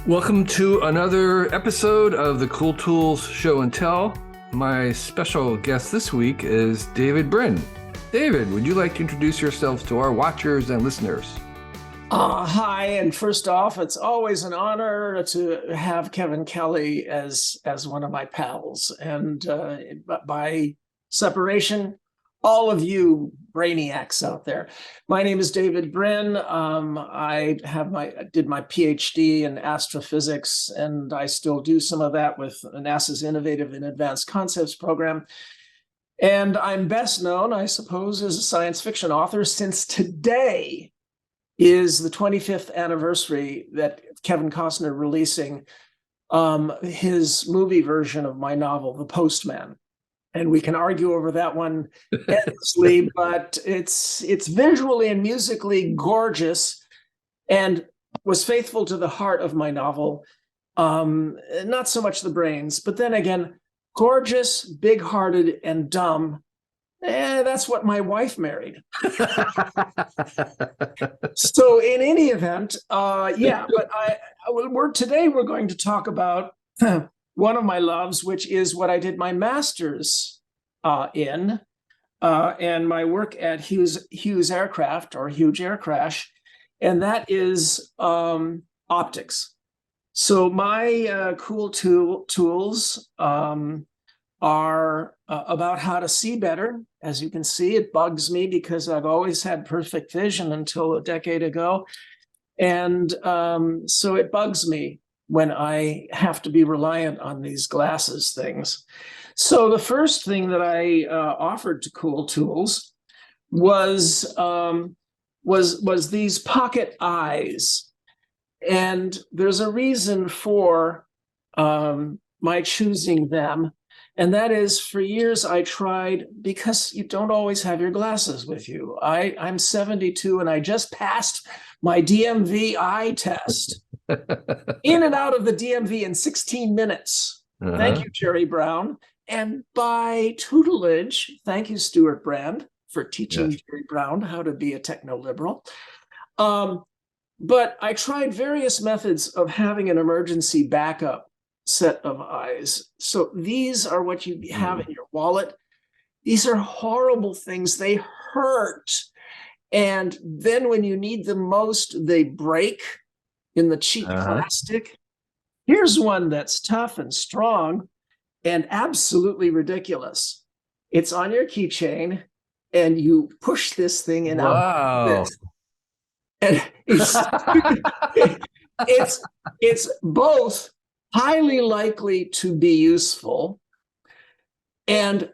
Welcome to another episode of the Cool Tools Show and Tell. My special guest this week is David Brin. David, would you like to introduce yourself to our watchers and listeners? Hi, and first off, it's always an honor to have Kevin Kelly as one of my pals, and by separation, all of you brainiacs out there. My name is David Brin. I did my PhD in astrophysics, and I still do some of that with NASA's Innovative and Advanced Concepts program. And I'm best known, I suppose, as a science fiction author, since today is the 25th anniversary that Kevin Costner releasing his movie version of my novel, The Postman. And we can argue over that one endlessly, but it's visually and musically gorgeous and was faithful to the heart of my novel. Not so much the brains, but then again, gorgeous, big-hearted, and dumb. That's what my wife married. So in any event, but today we're going to talk about one of my loves, which is what I did my master's in, and my work at Hughes Aircraft, or Huge Air Crash, and that is optics. So my cool tools are about how to see better. As you can see, it bugs me because I've always had perfect vision until a decade ago. And so it bugs me when I have to be reliant on these glasses things. So the first thing that I offered to Cool Tools was these pocket eyes. And there's a reason for my choosing them. And that is, for years I tried, because you don't always have your glasses with you. I'm 72 and I just passed my DMV eye test. In and out of the DMV in 16 minutes. Uh-huh. Thank you, Jerry Brown. And by tutelage, thank you, Stuart Brand, for teaching Jerry Brown how to be a techno-liberal. But I tried various methods of having an emergency backup set of eyes. So these are what you have in your wallet. These are horrible things. They hurt. And then when you need them most, they break in the cheap plastic. Here's one that's tough and strong and absolutely ridiculous. It's on your keychain, and you push this thing in. Wow. And it's both highly likely to be useful and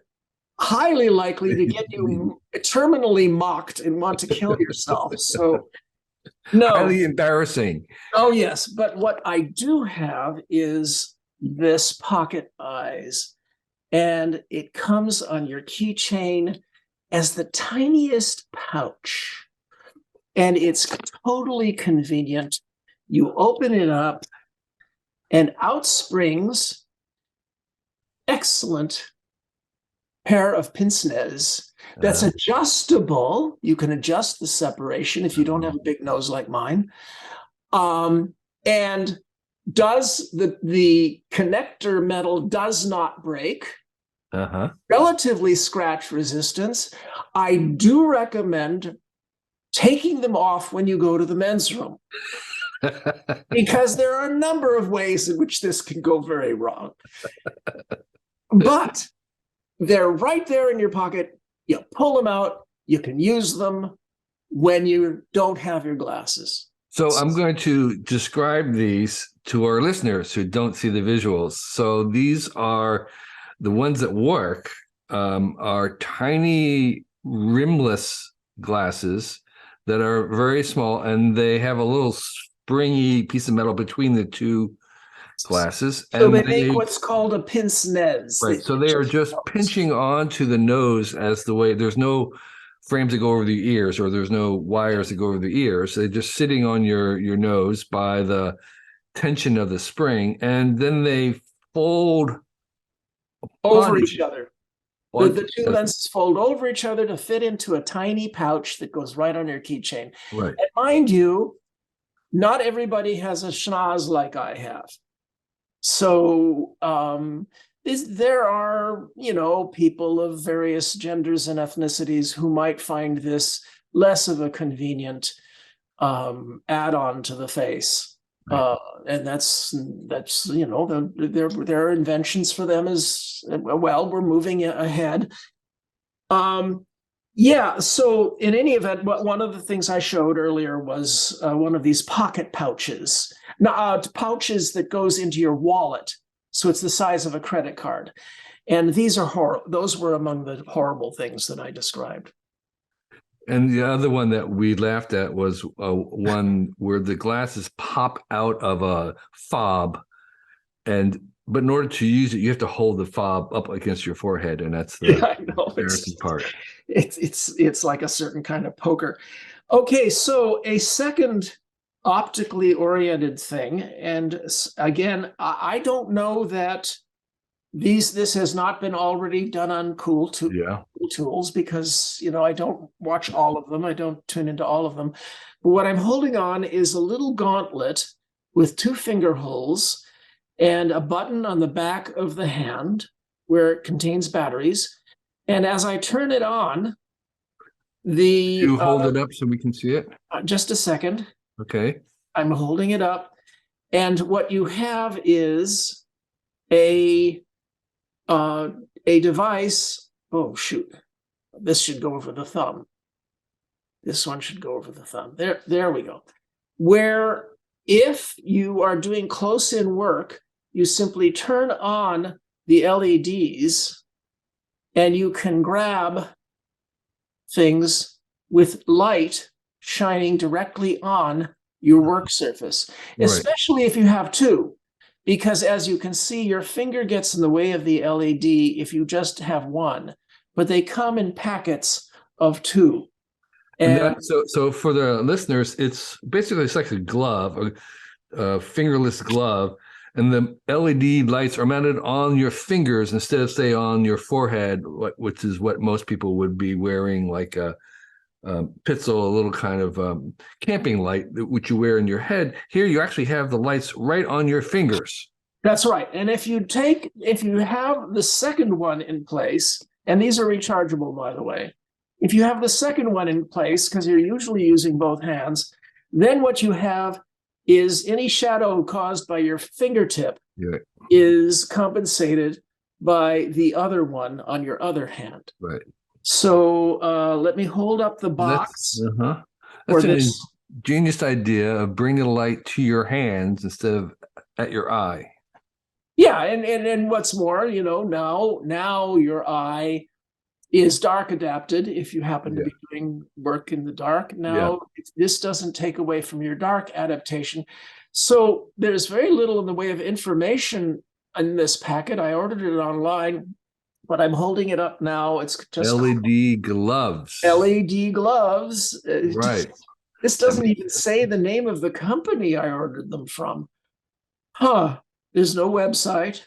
highly likely to get you terminally mocked and want to kill yourself. So no. Highly embarrassing. Oh, yes. But what I do have is this pocket eyes, and it comes on your keychain as the tiniest pouch, and it's totally convenient. You open it up, and out springs excellent pair of pince-nez that's adjustable. You can adjust the separation if you don't have a big nose like mine. And does the connector metal does not break. Relatively scratch resistance. I do recommend taking them off when you go to the men's room, because there are a number of ways in which this can go very wrong. But they're right there in your pocket. You pull them out. You can use them when you don't have your glasses. So I'm going to describe these to our listeners who don't see the visuals. So these are the ones that work, are tiny rimless glasses that are very small, and they have a little springy piece of metal between the two glasses. So and they make what's called a pince-nez. Right. So they are just pinching onto the nose as the way. There's no frames that go over the ears, or there's no wires that go over the ears. They're just sitting on your nose by the tension of the spring, and then they fold over each other. The two lenses fold over each other to fit into a tiny pouch that goes right on your keychain. Right. And mind you, not everybody has a schnoz like I have. So there are, people of various genders and ethnicities who might find this less of a convenient add-on to the face. And that's there are inventions for them as well. We're moving ahead. Yeah, so in any event, one of the things I showed earlier was one of these pocket pouches. Now, pouches that goes into your wallet. So it's the size of a credit card. And these are those were among the horrible things that I described. And the other one that we laughed at was one where the glasses pop out of a fob, but in order to use it, you have to hold the fob up against your forehead, and that's the embarrassing part. It's like a certain kind of poker. Okay, so a second optically oriented thing, and again, I don't know that this has not been already done on cool tools, because I don't watch all of them. I don't tune into all of them. But what I'm holding on is a little gauntlet with 2 finger holes and a button on the back of the hand where it contains batteries. And as I turn it on, you hold it up so we can see it? Just a second. Okay. I'm holding it up. And what you have is a device. Oh, shoot. This should go over the thumb. This one should go over the thumb. There we go. Where if you are doing close-in work, you simply turn on the LEDs and you can grab things with light shining directly on your work surface, especially if you have 2. Because as you can see, your finger gets in the way of the LED if you just have 1, but they come in packets of 2. And so for the listeners, it's like a glove, a fingerless glove, and the LED lights are mounted on your fingers instead of, say, on your forehead, which is what most people would be wearing, like a Pitzel, a little kind of camping light, which you wear in your head. Here, you actually have the lights right on your fingers. That's right. And if you have the second one in place, and these are rechargeable, by the way, if you have the second one in place, because you're usually using both hands, then what you have is any shadow caused by your fingertip is compensated by the other one on your other hand. Right. So let me hold up the box. That's an ingenious idea of bringing the light to your hands instead of at your eye. Yeah, and what's more, now your eye is dark adapted if you happen to be doing work in the dark. Now, this doesn't take away from your dark adaptation. So there's very little in the way of information in this packet. I ordered it online, but I'm holding it up now. It's just LED gloves. LED gloves. Right. This doesn't even say the name of the company I ordered them from. There's no website.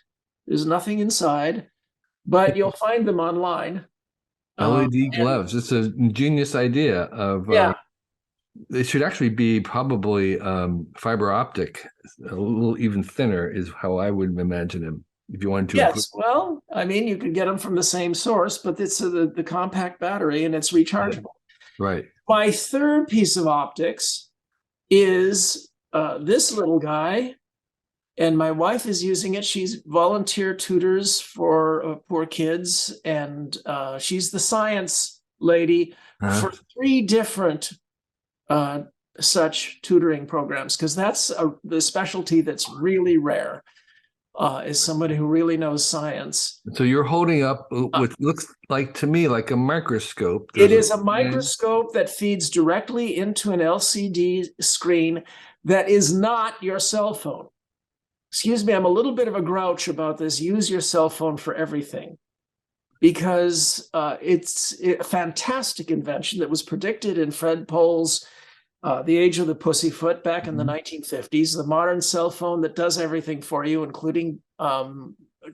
There's nothing inside, but you'll find them online. LED gloves. It's an ingenious idea of it should actually be probably fiber optic, a little even thinner is how I would imagine them. If you wanted to. Yes, well, I mean, you could get them from the same source, but it's the compact battery and it's rechargeable. Right. My third piece of optics is this little guy, and my wife is using it. She's volunteer tutors for poor kids, and she's the science lady for 3 different such tutoring programs, because that's the specialty that's really rare. Is somebody who really knows science. So you're holding up what looks like to me like a microscope. It is a microscope that feeds directly into an LCD screen that is not your cell phone. Excuse me, I'm a little bit of a grouch about this. Use your cell phone for everything, because it's a fantastic invention that was predicted in Fred Pohl's The Age of the Pussyfoot back in the 1950s, the modern cell phone that does everything for you, including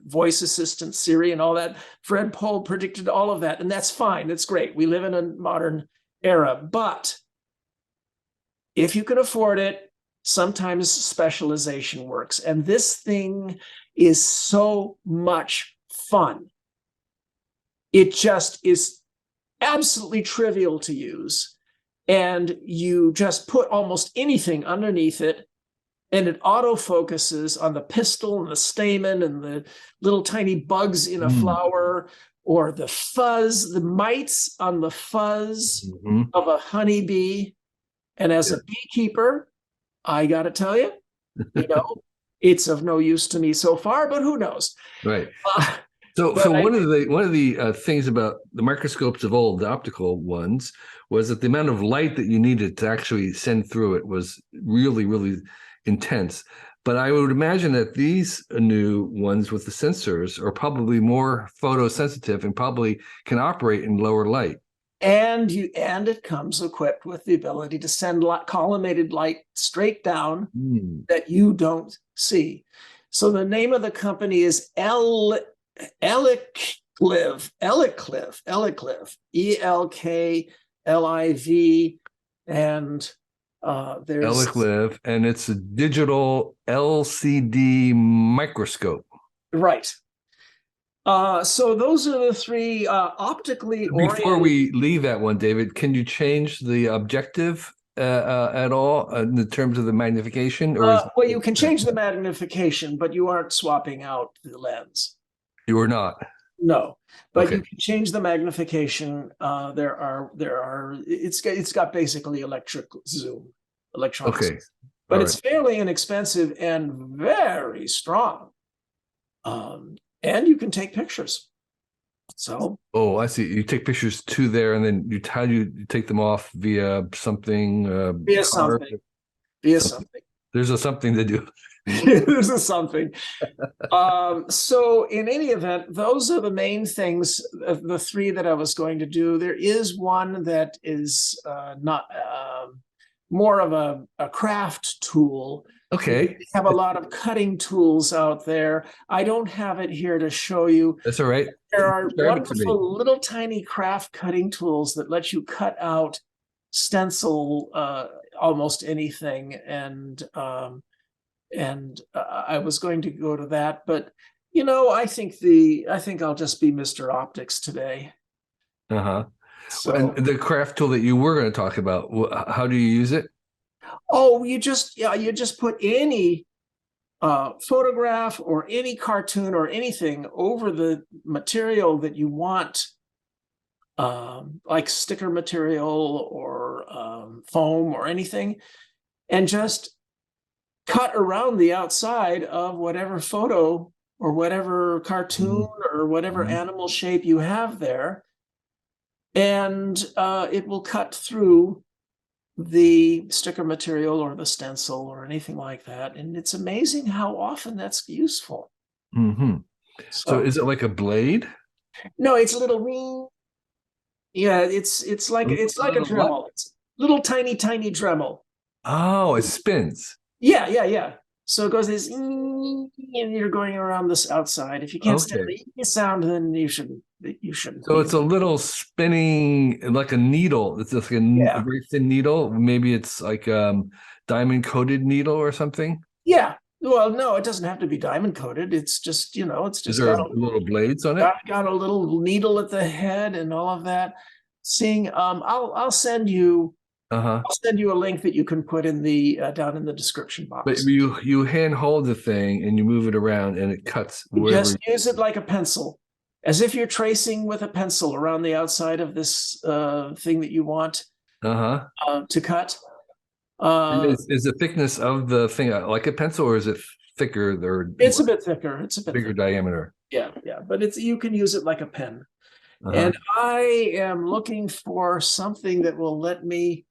voice assistant Siri and all that. Fred Pohl predicted all of that, and that's fine. That's great. We live in a modern era. But if you can afford it, sometimes specialization works. And this thing is so much fun. It just is absolutely trivial to use. And you just put almost anything underneath it, and it autofocuses on the pistil and the stamen and the little tiny bugs in a flower, or the fuzz, the mites on the fuzz of a honeybee. And as a beekeeper, I got to tell you, it's of no use to me so far, but who knows? Right. So one of the things about the microscopes of old, the optical ones, was that the amount of light that you needed to actually send through it was really, really intense. But I would imagine that these new ones with the sensors are probably more photosensitive and probably can operate in lower light. And it comes equipped with the ability to send collimated light straight down that you don't see. So the name of the company is Elikliv, ELKLIV, and there's Elikliv, and it's a digital LCD microscope. Right. So those are the three optically oriented. Before we leave that one, David, can you change the objective at all in terms of the magnification? Or well, you can change the magnification, but you aren't swapping out the lens. You are not. No, but you can change the magnification. It's got basically electronic zoom. But it's fairly inexpensive and very strong. And you can take pictures. So. Oh, I see. You take pictures to there, and then you take them off via something. Via something. There's a something to do. There's a something. So in any event, those are the main things, the three that I was going to do. There is one that is not more of a craft tool. Okay. We have a lot of cutting tools out there. I don't have it here to show you. That's all right. There are wonderful little tiny craft cutting tools that let you cut out stencil almost anything. And I was going to go to that, but I think I'll just be Mr. Optics today. So, and the craft tool that you were going to talk about, how do you use it? Oh, you just put any photograph or any cartoon or anything over the material that you want, like sticker material or foam or anything, and just cut around the outside of whatever photo or whatever cartoon or whatever animal shape you have there, and it will cut through the sticker material or the stencil or anything like that. And it's amazing how often that's useful. So is it like a blade? No, it's a little. Yeah, it's like a Dremel. It's little tiny Dremel. Oh, it spins. Yeah. So it goes this, and you're going around this outside. If you can't stand the sound, then you shouldn't. So it's a little spinning, like a needle. It's just like a very thin needle. Maybe it's like diamond coated needle or something. Yeah. Well, no, it doesn't have to be diamond coated. It's just, it's just Is there little blades on it? Got a little needle at the head and all of that. I'll send you. I'll send you a link that you can put in the down in the description box. But you hand hold the thing and you move it around and it cuts. Just use it like a pencil, as if you're tracing with a pencil around the outside of this thing that you want to cut. Is the thickness of the thing like a pencil, or is it thicker? It's a bit thicker. It's a bit bigger diameter. Yeah, but you can use it like a pen. And I am looking for something that will let me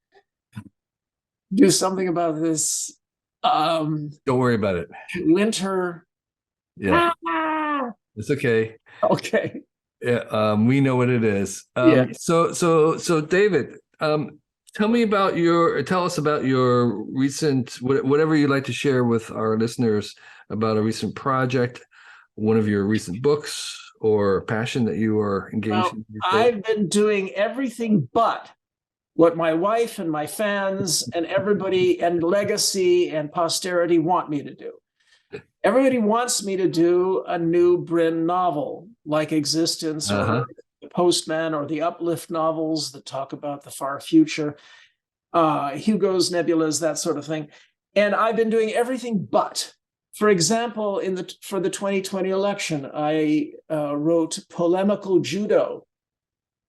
do something about this. Don't worry about it. Winter. Yeah. It's okay. Okay. Yeah. We know what it is. So David, tell us about your recent, whatever you'd like to share with our listeners about a recent project, one of your recent books, or passion that you are engaged in. I've been doing everything but what my wife and my fans and everybody and legacy and posterity want me to do. Everybody wants me to do a new Brin novel, like Existence or The Postman or the Uplift novels that talk about the far future, Hugo's Nebulas, that sort of thing. And I've been doing everything but. For example, for the 2020 election, I wrote Polemical Judo,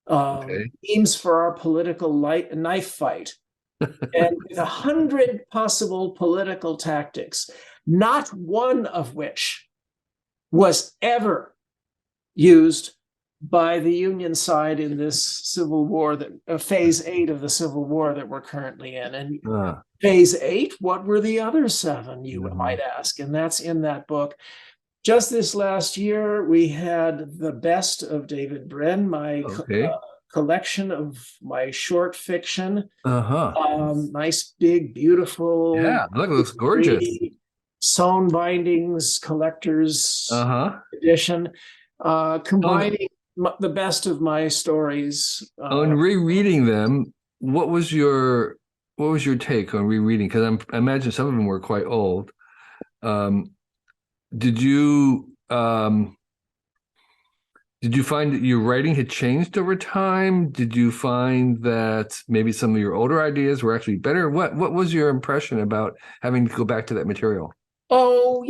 themes for our political knife fight, and with 100 possible political tactics, not one of which was ever used by the Union side in this civil war, that phase 8 of the Civil War that we're currently in. And phase 8, what were the other 7, you might ask? And that's in that book. Just this last year, we had the best of David Brin, my collection of my short fiction. Nice, big, beautiful. Yeah, look, it looks gorgeous. Sewn bindings, collector's edition, combining the best of my stories. On rereading them, what was your take on rereading? Because I imagine some of them were quite old. Did you find that your writing had changed over time? Did you find that maybe some of your older ideas were actually better? What was your impression about having to go back to that material? Oh,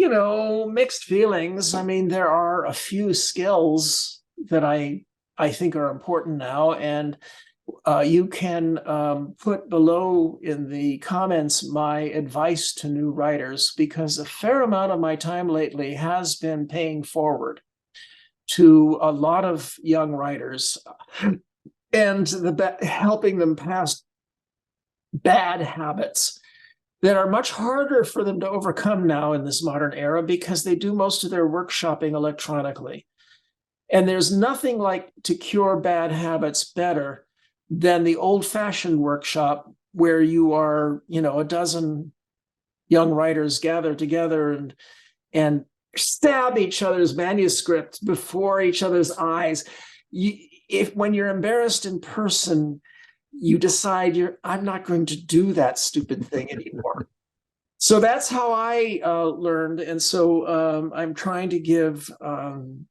mixed feelings. I mean, there are a few skills that I think are important now, and you can put below in the comments my advice to new writers, because a fair amount of my time lately has been paying forward to a lot of young writers and helping them past bad habits that are much harder for them to overcome now in this modern era, because they do most of their workshopping electronically. And there's nothing like to cure bad habits better than the old-fashioned workshop, where you are, a dozen young writers gather together and stab each other's manuscript before each other's eyes. When you're embarrassed in person, you decide I'm not going to do that stupid thing anymore. So that's how I learned. And so I'm trying to give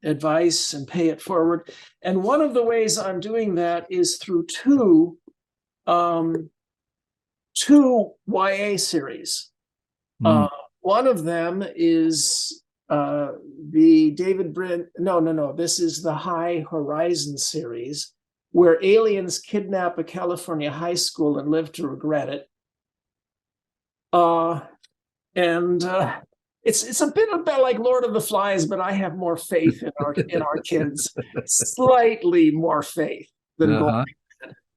advice and pay it forward. And one of the ways I'm doing that is through two YA series. One of them is the David Brin. No. This is the High Horizon series, where aliens kidnap a California high school and live to regret it. It's a bit about like Lord of the Flies, but I have more faith in our kids, slightly more faith than Goldman.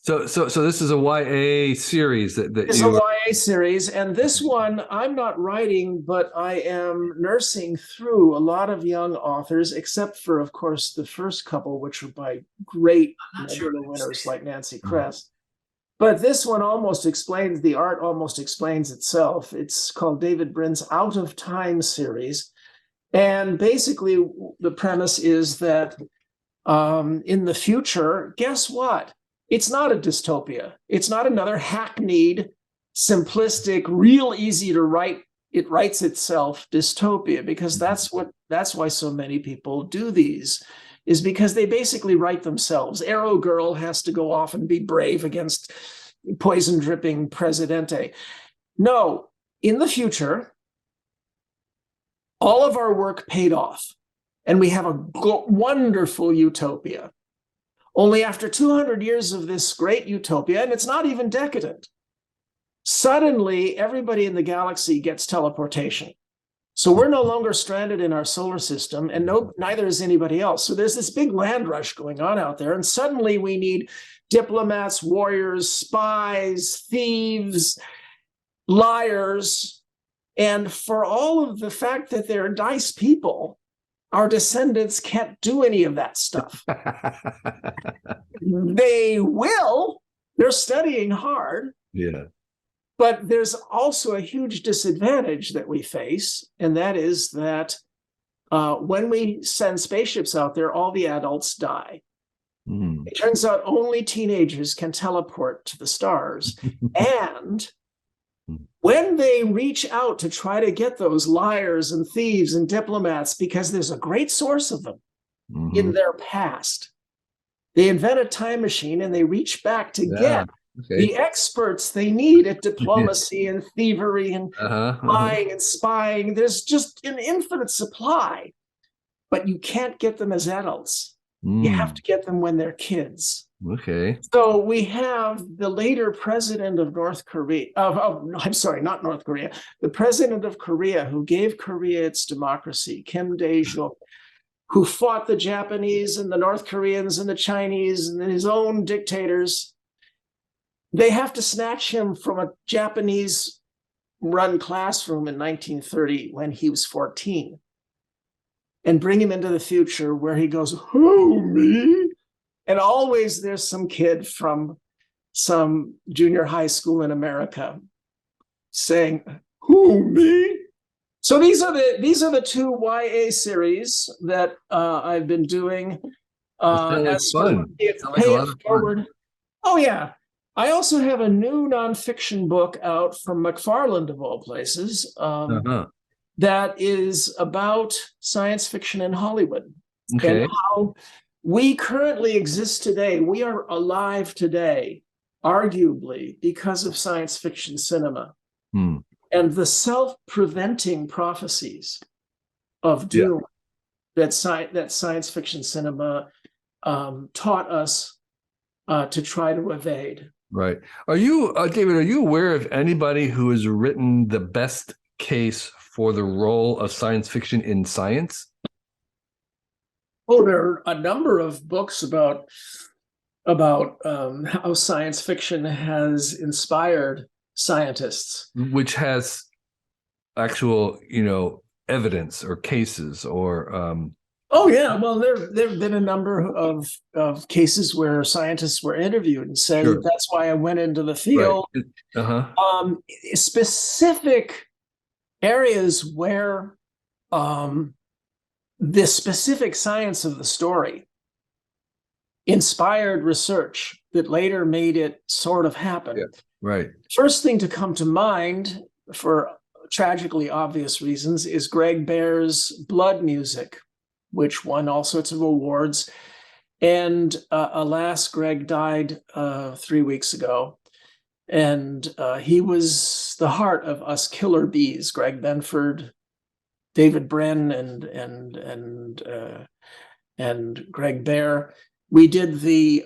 So this is a YA series It's a YA series, and this one I'm not writing, but I am nursing through a lot of young authors, except for, of course, the first couple, which were by great Nebula winners like Nancy Kress. But this one the art almost explains itself. It's called David Brin's Out of Time series. And basically the premise is that in the future, guess what? It's not a dystopia. It's not another hackneyed, simplistic, real easy to write. It writes itself dystopia, because that's why so many people do these, is because they basically write themselves. Arrow Girl has to go off and be brave against poison dripping Presidente. No, in the future, all of our work paid off, and we have a wonderful utopia. Only after 200 years of this great utopia, and it's not even decadent, suddenly everybody in the galaxy gets teleportation. So we're no longer stranded in our solar system, and neither is anybody else. So there's this big land rush going on out there, and suddenly we need diplomats, warriors, spies, thieves, liars. And for all of the fact that they're nice people, our descendants can't do any of that stuff. They will. They're studying hard. Yeah. But there's also a huge disadvantage that we face, and that is that when we send spaceships out there, all the adults die. Mm. It turns out only teenagers can teleport to the stars. And when they reach out to try to get those liars and thieves and diplomats, because there's a great source of them in their past, they invent a time machine and they reach back to get the experts they need at diplomacy and thievery and lying and spying. There's just an infinite supply, but you can't get them as adults. You have to get them when they're kids. Okay. So we have the later president of North Korea, I'm sorry, not North Korea, the president of Korea who gave Korea its democracy, Kim Dae-jung, who fought the Japanese and the North Koreans and the Chinese and his own dictators. They have to snatch him from a Japanese-run classroom in 1930 when he was 14 and bring him into the future where he goes, who, me? And always there's some kid from some junior high school in America saying, who, me? So these are the two YA series that I've been doing as fun. pay it forward. Oh yeah. I also have a new nonfiction book out from McFarland of all places that is about science fiction in Hollywood and how we currently exist today. We are alive today, arguably because of science fiction cinema. And the self-preventing prophecies of doom that science fiction cinema taught us to try to evade. Right. Are you, David, are you aware of anybody who has written the best case for the role of science fiction in science? Oh, there are a number of books about how science fiction has inspired scientists, which has actual, evidence or cases or. Oh yeah, well there've been a number of cases where scientists were interviewed and say that's why I went into the field. Right. Specific areas where the specific science of the story inspired research that later made it sort of happen. Yeah. Right. First thing to come to mind, for tragically obvious reasons, is Greg Bear's Blood Music, which won all sorts of awards. And alas, Greg died 3 weeks ago. And he was the heart of us killer bees, Greg Benford, David Brin, and Greg Bear. We did the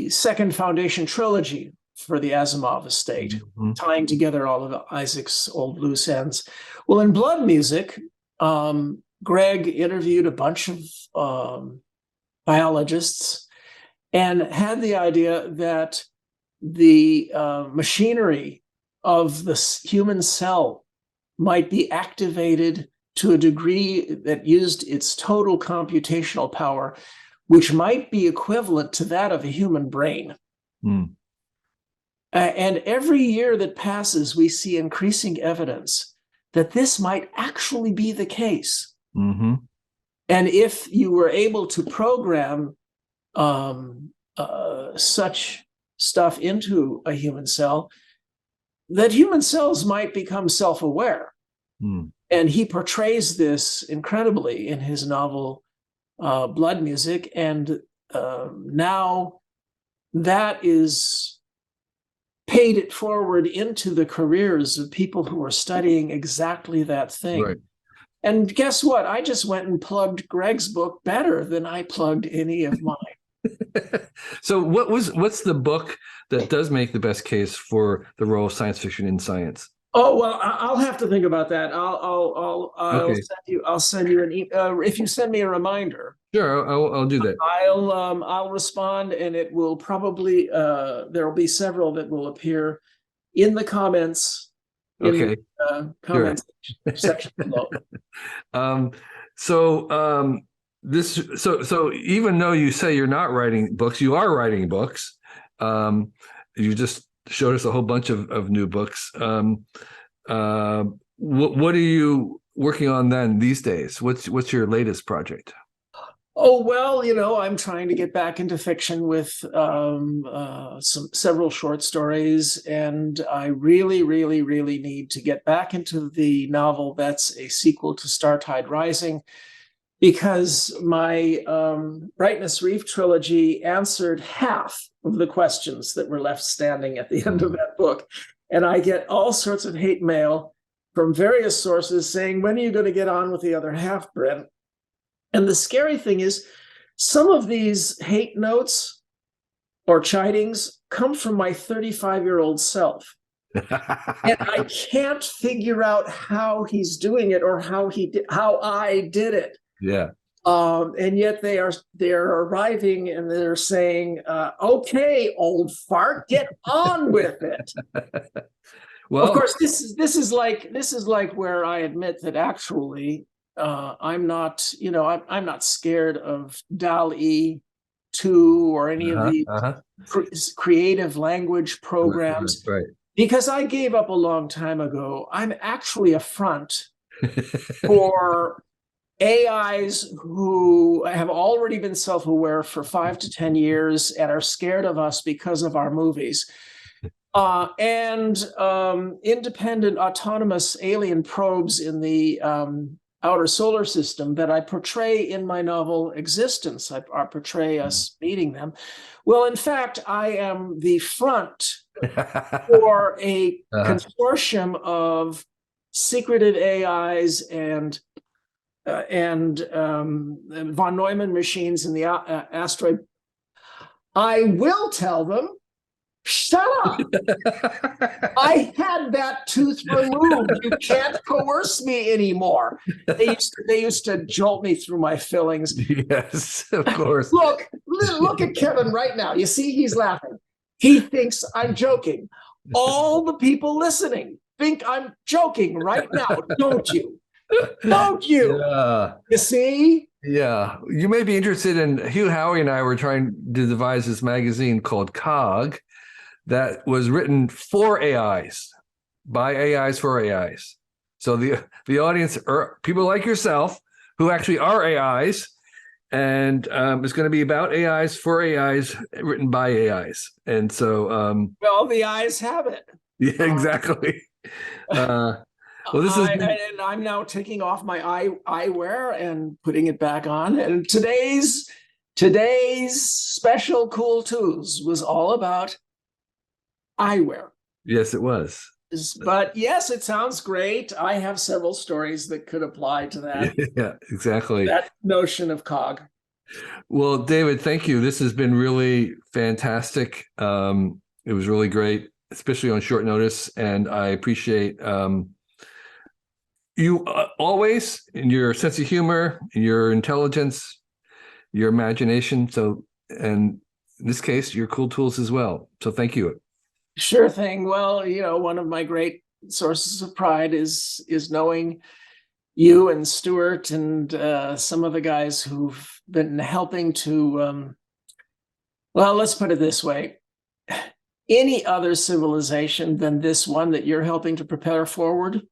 second Foundation trilogy for the Asimov estate, tying together all of Isaac's old loose ends. Well, in Blood Music, Greg interviewed a bunch of biologists and had the idea that the machinery of the human cell might be activated to a degree that used its total computational power, which might be equivalent to that of a human brain. And every year that passes, we see increasing evidence that this might actually be the case. And if you were able to program such stuff into a human cell, that human cells might become self-aware. And he portrays this incredibly in his novel Blood Music. And now that is paid it forward into the careers of people who are studying exactly that thing. Right. And guess what? I just went and plugged Greg's book better than I plugged any of mine. So what's the book that does make the best case for the role of science fiction in science? Oh, well, I'll have to think about that. I'll send you an email if you send me a reminder. Sure, I'll do that. I'll respond, and it will probably there will be several that will appear in the comments. Okay. Comments section below. So even though you say you're not writing books, you are writing books. You just showed us a whole bunch of new books. What are you working on then these days? What's your latest project? Oh, well, I'm trying to get back into fiction with several short stories, and I really, really, really need to get back into the novel that's a sequel to Startide Rising, because my Brightness Reef trilogy answered half of the questions that were left standing at the end of that book. And I get all sorts of hate mail from various sources saying, when are you going to get on with the other half, Brin? And the scary thing is, some of these hate notes or chidings come from my 35-year-old self. And I can't figure out how he's doing it or how I did it. Yeah. And yet they're arriving and they're saying, okay, old fart, get on with it. Well, of course, this is like where I admit that actually I'm not, I'm not scared of DALL-E 2 or any of the creative language programs, right. because I gave up a long time ago. I'm actually a front for AIs who have already been self-aware for 5 to 10 years and are scared of us because of our movies. And independent autonomous alien probes in the outer solar system that I portray in my novel Existence. I portray us meeting them. Well, in fact, I am the front for a consortium of secretive AIs and von Neumann machines in the asteroid. I will tell them, shut up. I had that tooth removed. You can't coerce me anymore. They used to jolt me through my fillings. Yes, of course. Look at Kevin right now. You see, he's laughing. He thinks I'm joking. All the people listening think I'm joking right now, don't you? Don't you? Yeah. You see? Yeah. You may be interested in Hugh Howey and I were trying to devise this magazine called Cog that was written for AIs, by AIs for AIs. So the audience are people like yourself who actually are AIs, and it's going to be about AIs for AIs, written by AIs. And so, well, the eyes have it. Yeah, exactly. Well, this is. And I'm now taking off my eyewear and putting it back on. And today's special Cool Tools was all about eyewear. Yes, it was. But yes, it sounds great. I have several stories that could apply to that. Yeah, exactly. That notion of cog. Well, David, thank you. This has been really fantastic. It was really great, especially on short notice. And I appreciate you always, in your sense of humor, your intelligence, your imagination. So, and in this case, your cool tools as well. So thank you. Sure thing. Well, one of my great sources of pride is knowing you and Stuart and some of the guys who've been helping to, well, let's put it this way. Any other civilization than this one that you're helping to prepare forward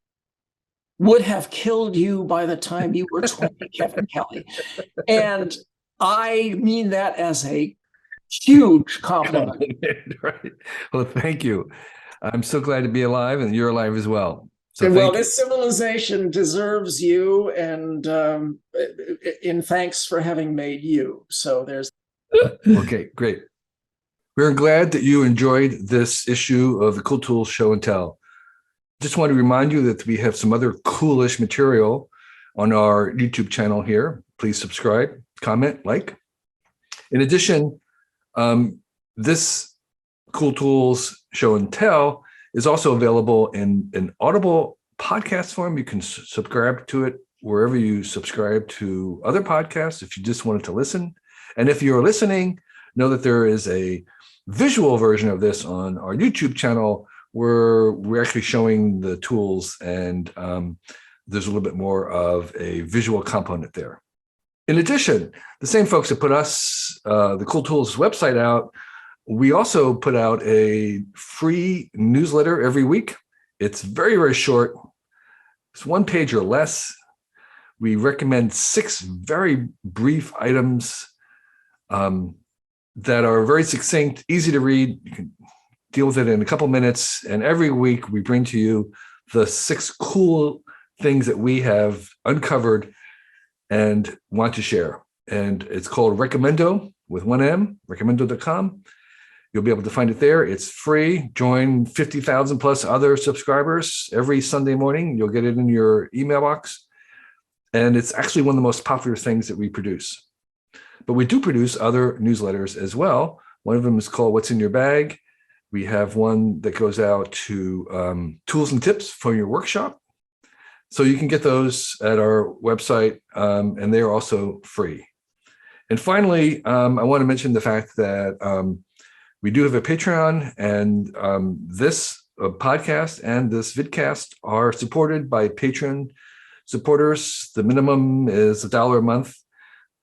would have killed you by the time you were 20, Kevin Kelly. And I mean that as a huge compliment. Right. Well, thank you. I'm so glad to be alive, and you're alive as well. So well, this civilization deserves you, and in thanks for having made you. So there's. Okay, great. We're glad that you enjoyed this issue of the Cool Tools Show and Tell. Just want to remind you that we have some other coolish material on our YouTube channel here. Please subscribe, comment, like. In addition, this Cool Tools Show and Tell is also available in an Audible podcast form. You can subscribe to it wherever you subscribe to other podcasts if you just wanted to listen. And if you're listening, know that there is a visual version of this on our YouTube channel where we're actually showing the tools, and there's a little bit more of a visual component there. In addition, the same folks that put us, the Cool Tools website out, we also put out a free newsletter every week. It's very, very short. It's 1 page or less. We recommend 6 very brief items that are very succinct, easy to read. You can deal with it in a couple minutes. And every week we bring to you the 6 cool things that we have uncovered and want to share. And it's called Recommendo with 1 M, recommendo.com. You'll be able to find it there. It's free. Join 50,000 plus other subscribers every Sunday morning. You'll get it in your email box. And it's actually one of the most popular things that we produce. But we do produce other newsletters as well. One of them is called What's in Your Bag. We have one that goes out to tools and tips for your workshop. So you can get those at our website, and they are also free. And finally, I want to mention the fact that we do have a Patreon, and this podcast and this vidcast are supported by Patreon supporters. The minimum is $1 a month.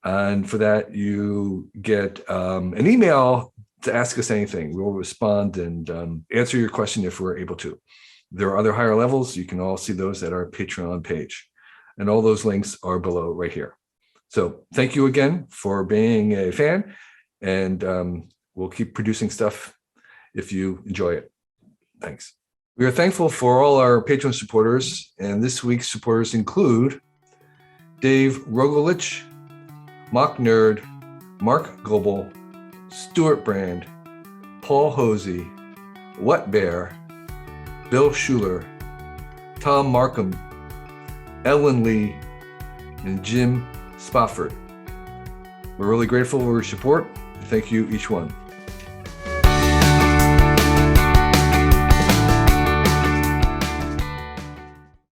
And for that, you get an email to ask us anything. We'll respond and answer your question if we're able to. There are other higher levels. You can all see those at our Patreon page. And all those links are below right here. So thank you again for being a fan. And we'll keep producing stuff if you enjoy it. Thanks. We are thankful for all our Patreon supporters. And this week's supporters include Dave Rogolich, Mock Nerd, Mark Goebel, Stuart Brand, Paul Hosey, What Bear, Bill Schuler, Tom Markham, Ellen Lee, and Jim Spofford. We're really grateful for your support. Thank you, each one.